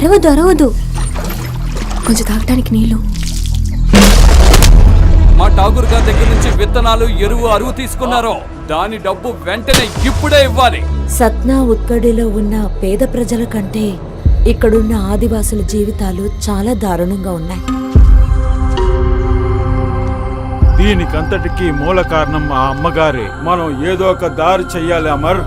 అరవదు అరవదు, కొంచెం తాగటానికి నీళ్ళు. మా ఠాగూర్ గారి దగ్గర నుంచి విత్తనాలు, ఎరువు, అరువు తీసుకున్నారో దాని డబ్బు వెంటనే ఇప్పుడే ఇవ్వాలి. సత్నా ఉత్కడిలో ఉన్న పేద ప్రజల కంటే ఇక్కడున్న ఆదివాసుల జీవితాలు చాలా దారుణంగా ఉన్నాయి. దీనికంతటికీ మూల కారణం మా అమ్మగారే. మనం ఏదో ఒక దారి చెయ్యాలి అమర్.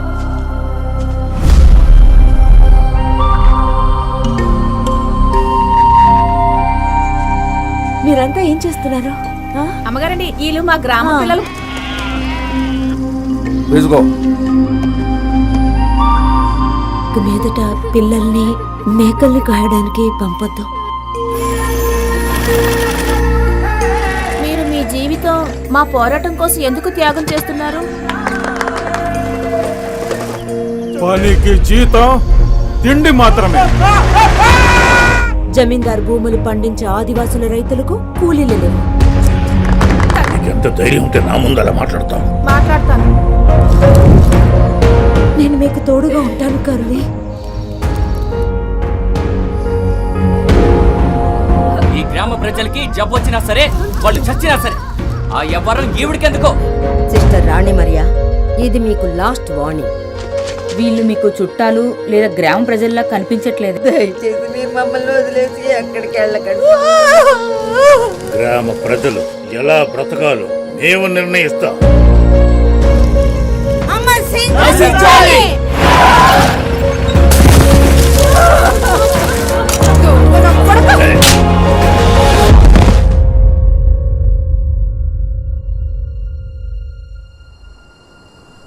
మీరంతా ఏం చేస్తున్నారు? అమ్మగారండి, వీళ్ళు మా గ్రామ పిల్లలు. మీదట పిల్లల్ని, మేకల్ని కాయడానికి పంపొద్దు. మీరు మీ జీవితం మా పోరాటం కోసం ఎందుకు త్యాగం చేస్తున్నారు? పనికి జీతం, తిండి మాత్రమే. జమీందార్ భూములు పండించే ఆదివాసుల రైతులకు కూలీలు లేవు. ఎంత ధైర్యం ఉంటే నా ముందు అలా మాట్లాడతాను. నేను మీకు తోడుగా ఉంటాను కరుణి. ఈ గ్రామ ప్రజలకి జబ్బు వచ్చినా సరే, వాళ్ళు చచ్చినా సరే, ఆ ఎవ్వరం ఈవిడికెందుకో. సిస్టర్ రాణి మరియా, ఇది మీకు లాస్ట్ వార్నింగ్. వీళ్ళు మీకు చుట్టాలు లేదా గ్రామ ప్రజల్లా కనిపించట్లేదు. దయచేసి మీరు మమ్మల్ని వదిలేసి ఎక్కడికి వెళ్ళకండి. గ్రామ ప్రజలు ఎలా బ్రతకాలో మేము నిర్ణయిస్తాం.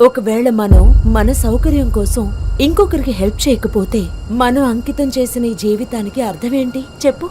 ఒకవేళ మనం మన సౌకర్యం కోసం ఇంకొకరికి హెల్ప్ చేయకపోతే మనం అంకితం చేసిన ఈ జీవితానికి అర్థమేంటి చెప్పు?